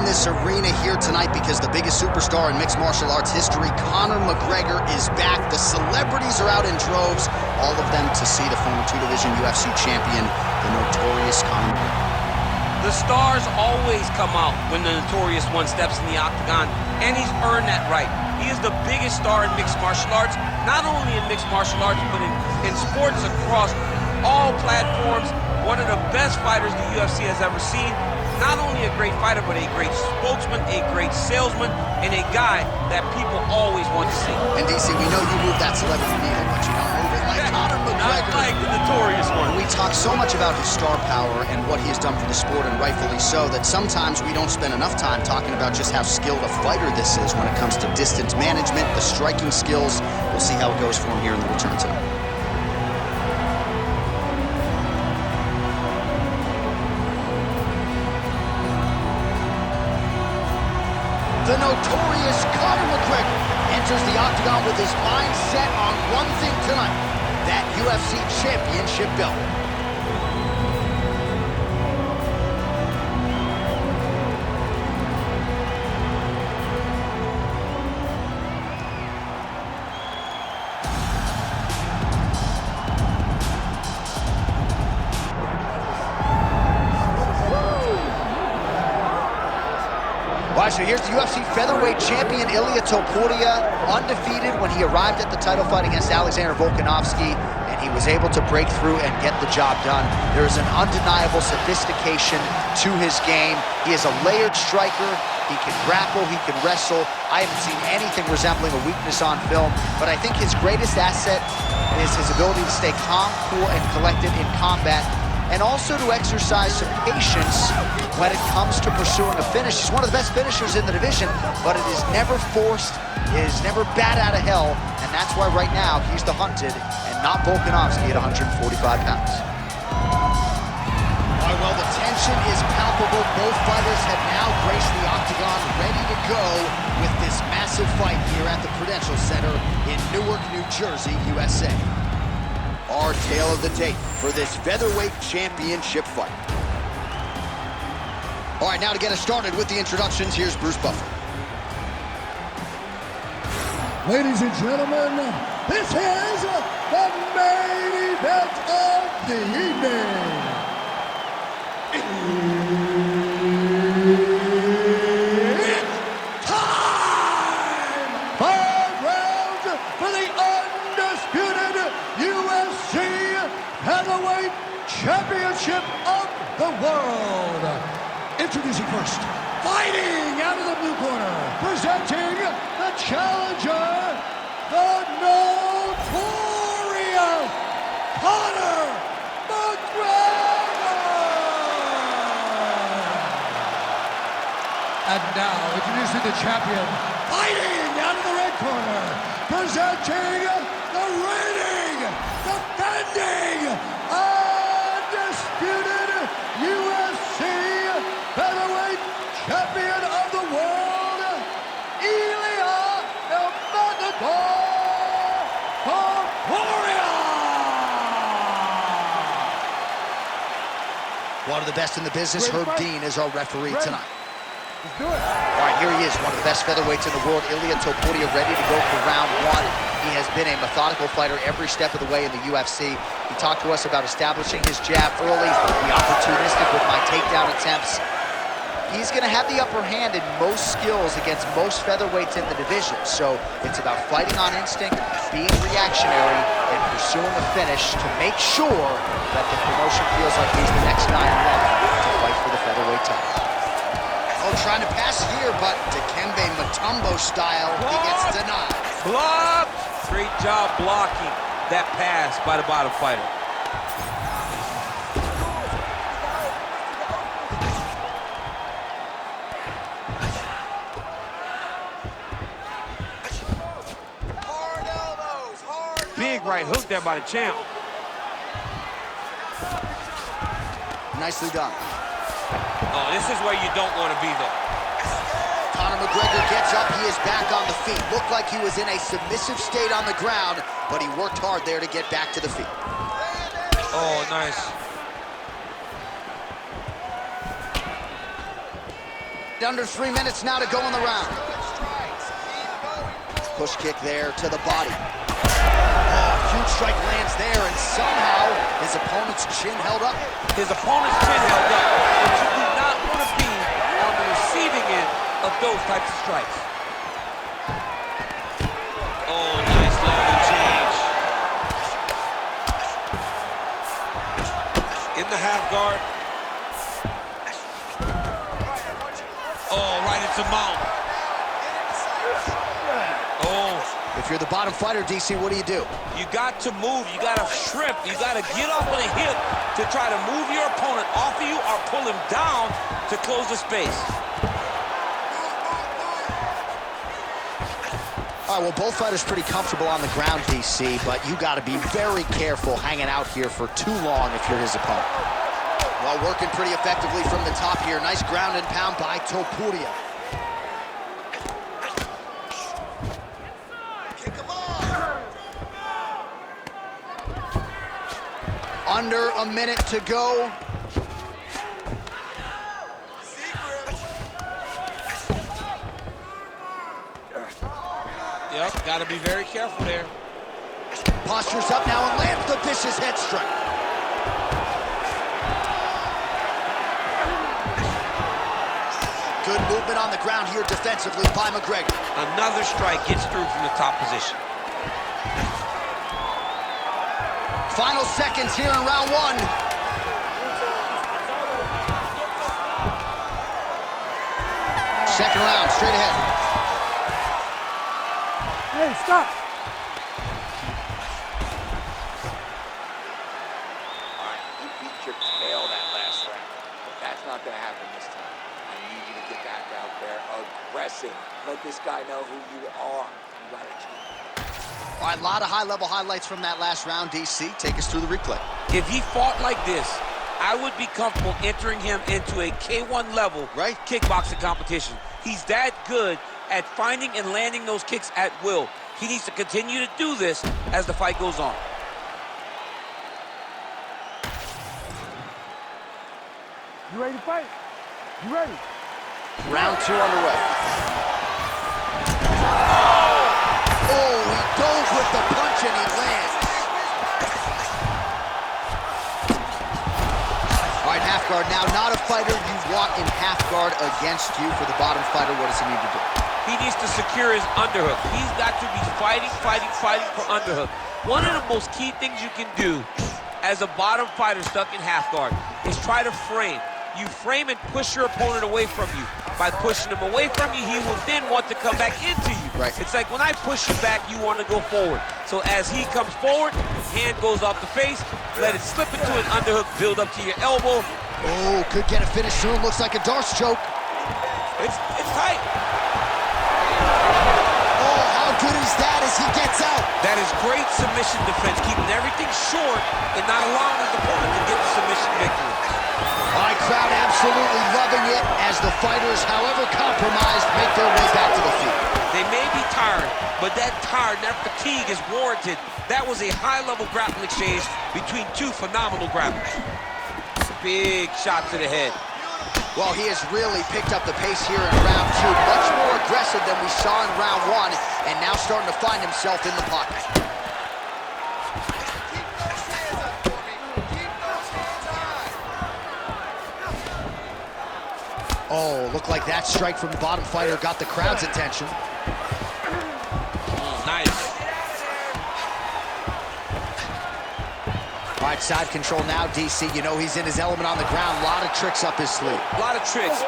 this arena here tonight because the biggest superstar in mixed martial arts history, Conor McGregor, is back. The celebrities are out in droves, all of them to see the former two-division UFC champion, the notorious Conor McGregor. The stars always come out when the notorious one steps in the octagon, and he's earned that right. He is the biggest star in mixed martial arts, not only in mixed martial arts, but in sports across all platforms. One of the best fighters the UFC has ever seen. Not only a great fighter, but a great spokesman, a great salesman, and a guy that people always want to see. And DC, we know you move that celebrity needle, but you don't move it like Conor McGregor. Not like the notorious one. We talk so much about his star power and what he has done for the sport, and rightfully so, that sometimes we don't spend enough time talking about just how skilled a fighter this is when it comes to distance management, the striking skills. We'll see how it goes for him here in the return tonight. The notorious Conor McGregor enters the octagon with his mind set on one thing tonight, that UFC championship belt. All right, so here's the UFC featherweight champion, Topuria, undefeated when he arrived at the title fight against Alexander Volkanovski, and he was able to break through and get the job done. There is an undeniable sophistication to his game. He is a layered striker. He can grapple, he can wrestle. I haven't seen anything resembling a weakness on film, but I think his greatest asset is his ability to stay calm, cool, and collected in combat, and also to exercise some patience when it comes to pursuing a finish. He's one of the best finishers in the division, but it is never forced, it is never bat out of hell, and that's why right now he's the hunted and not Volkanovski at 145 pounds. All right, well, the tension is palpable. Both fighters have now graced the octagon, ready to go with this massive fight here at the Prudential Center in Newark, New Jersey, USA. Our tale of the tape for this featherweight championship fight. All right, now to get us started with the introductions, here's Bruce Buffer. Ladies and gentlemen, this is the main event of the evening. It's time! 5 rounds for the undisputed UFC Heavyweight Championship of the world. Introducing first, fighting out of the blue corner, presenting the challenger, the notorious Conor McGregor! And now, introducing the champion, fighting out of the red corner, presenting the reigning, defending, undisputed UFC featherweight champion of the world, Topuria! One of the best in the business, Herb Dean, is our referee tonight. Let's do it. All right, here he is, one of the best featherweights in the world, Topuria, ready to go for round one. He has been a methodical fighter every step of the way in the UFC. He talked to us about establishing his jab early, be opportunistic with my takedown attempts. He's going to have the upper hand in most skills against most featherweights in the division. So it's about fighting on instinct, being reactionary, and pursuing a finish to make sure that the promotion feels like he's the next guy in line to fight for the featherweight title. Oh, trying to pass here, but Dikembe Mutombo style, he gets denied. Blocked! Great job blocking that pass by the bottom fighter. Big right hook there by the champ. Nicely done. Oh, this is where you don't want to be, though. Conor McGregor gets up, he is back on the feet. Looked like he was in a submissive state on the ground, but he worked hard there to get back to the feet. Oh, nice. Under 3 minutes now to go in the round. Push kick there to the body. Oh, huge strike lands there, and somehow his opponent's chin held up. His opponent's chin held up, but you do not want to be on the receiving end of those types of strikes. Oh, nice level change. In the half guard. Oh, right into mount. Oh. If you're the bottom fighter, DC, what do? You got to move, you got to shrimp, you got to get off of the hip to try to move your opponent off of you or pull him down to close the space. All right, well, both fighters pretty comfortable on the ground, DC, but you got to be very careful hanging out here for too long if you're his opponent. Well, working pretty effectively from the top here. Nice ground and pound by Topuria. Under a minute to go. Yep, got to be very careful there. Postures up now and lands the vicious head strike. Good movement on the ground here defensively by McGregor. Another strike gets through from the top position. Final seconds here in round one. Second round, straight ahead. Hey, stop. All right, you beat your tail that last round, but that's not going to happen this time. I need you to get back out there aggressive. Let this guy know who you are. You got a team. All right, a lot of high-level highlights from that last round, DC. Take us through the replay. If he fought like this, I would be comfortable entering him into a K1 level kickboxing competition. He's that good at finding and landing those kicks at will. He needs to continue to do this as the fight goes on. You ready to fight? You ready? Round two underway. Oh, he goes with the punch and he lands. All right, half guard now. Not a fighter you want in half guard against you. For the bottom fighter, what does he need to do? He needs to secure his underhook. He's got to be fighting for underhook. One of the most key things you can do as a bottom fighter stuck in half guard is try to frame. You frame and push your opponent away from you. By pushing him away from you, he will then want to come back into you. Right. It's like when I push you back, you want to go forward. So as he comes forward, hand goes off the face, let it slip into an underhook, build up to your elbow. Oh, could get a finish soon. Looks like a Darce choke. It's tight. Oh, how good is that as he gets out? That is great submission defense, keeping everything short and not allowing his opponent to get the submission victory. All right, crowd absolutely loving it as the fighters, however compromised, make their way back to the feet. They may be tired, but that tired, that fatigue is warranted. That was a high-level grappling exchange between two phenomenal grapplers. Big shot to the head. Well, he has really picked up the pace here in round two. Much more aggressive than we saw in round one, and now starting to find himself in the pocket. Oh, looked like that strike from the bottom fighter got the crowd's attention. Nice. All right, side control now, DC. You know he's in his element on the ground. A lot of tricks up his sleeve. A lot of tricks.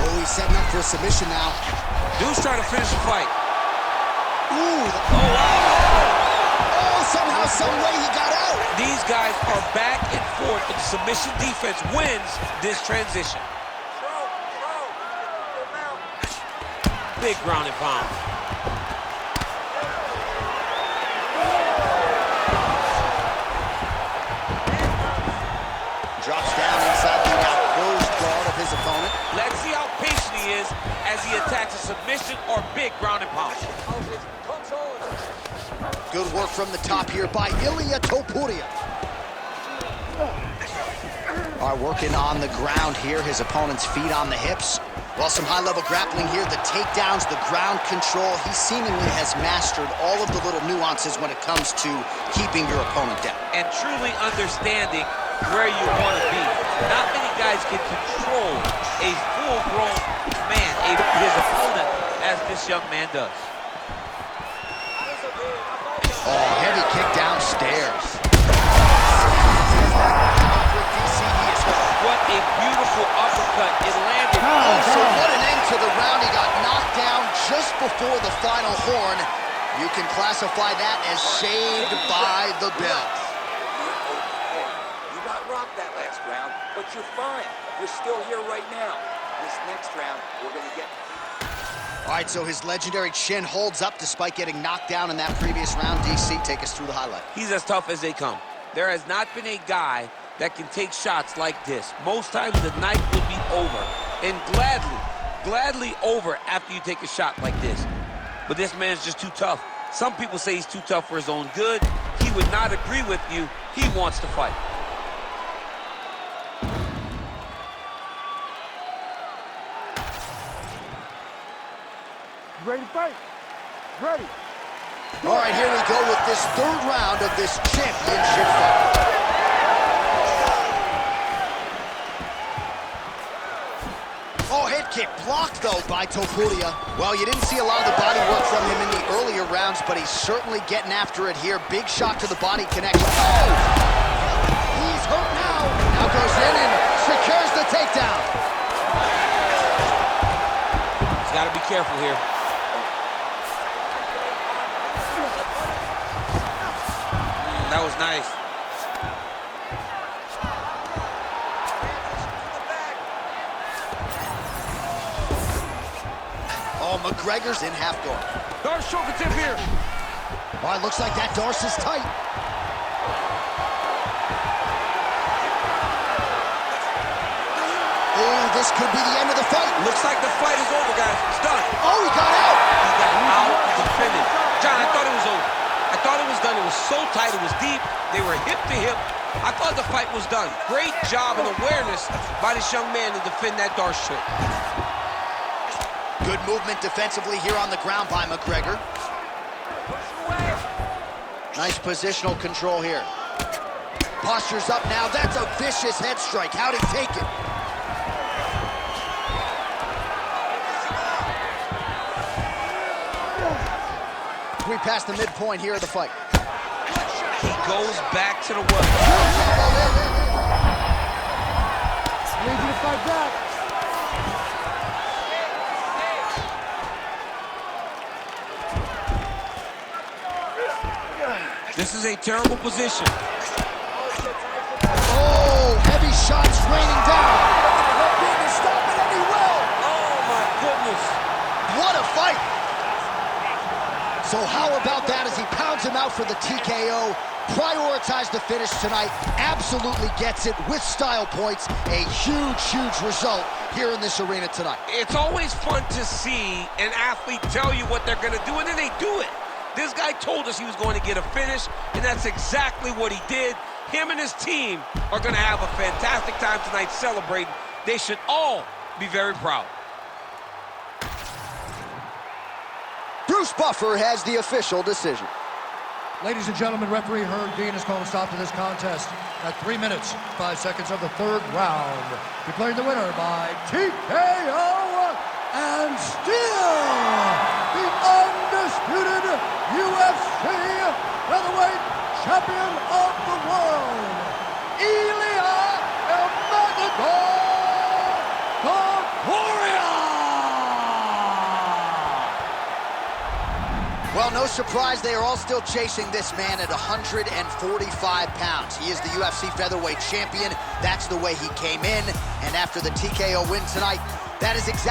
Oh, he's setting up for a submission now. Dude's trying to finish the fight. Ooh. Oh, wow. Oh, somehow, some way he got out. These guys are back and forth, but the submission defense wins this transition. Big ground and pound. Drops down inside the closed guard of his opponent. Let's see how patient he is as he attacks a submission or big ground and pound. Good work from the top here by Topuria. are working on the ground here. His opponent's feet on the hips. Well, some high-level grappling here. The takedowns, the ground control. He seemingly has mastered all of the little nuances when it comes to keeping your opponent down. And truly understanding where you want to be. Not many guys can control a full-grown man, his opponent, as this young man does. Oh, heavy kick downstairs. What a beautiful uppercut. It landed. Oh, so what an end to the round. He got knocked down just before the final horn. You can classify that as saved by the bell. You got rocked that last round, but you're fine. You're still here right now. This next round, we're going to get... All right, so his legendary chin holds up despite getting knocked down in that previous round. DC, take us through the highlight. He's as tough as they come. There has not been a guy that can take shots like this. Most times the night would be over, and gladly over after you take a shot like this. But this man's just too tough. Some people say he's too tough for his own good. He would not agree with you. He wants to fight. You ready to fight? Ready. All right, here we go with this third round of this championship fight. Oh, head kick blocked, though, by Topuria. Well, you didn't see a lot of the body work from him in the earlier rounds, but he's certainly getting after it here. Big shot to the body connection. Oh! He's hurt now. Now goes in and secures the takedown. He's got to be careful here. That was nice. Oh, McGregor's in half guard. Darce choke attempt here. All right, looks like that Darce is tight. Oh, this could be the end of the fight. Looks like the fight is over, guys. It's done. Oh, he got out. He got out of the finish. John, I thought it was over. I thought it was done. It was so tight. It was deep. They were hip to hip. I thought the fight was done. Great job and awareness by this young man to defend that Darce choke. Good movement defensively here on the ground by McGregor. Nice positional control here. Posture's up now. That's a vicious head strike. How'd he take it? We passed the midpoint here of the fight. He goes back to the well. I need you to fight back. This is a terrible position. Oh, heavy shots raining down. Looking to stop it, and he will. Oh, my goodness. What a fight. So how about that as he pounds him out for the TKO? Prioritized the finish tonight. Absolutely gets it with style points. A huge result here in this arena tonight. It's always fun to see an athlete tell you what they're going to do, and then they do it. This guy told us he was going to get a finish, and that's exactly what he did. Him and his team are going to have a fantastic time tonight celebrating. They should all be very proud. Bruce Buffer has the official decision. Ladies and gentlemen, referee Herb Dean has called a stop to this contest at 3 minutes, 5 seconds of the third round. Declaring the winner by TKO and still the undisputed UFC featherweight champion of the world, Topuria! Well, no surprise, they are all still chasing this man at 145 pounds. He is the UFC featherweight champion. That's the way he came in. And after the TKO win tonight, that is exactly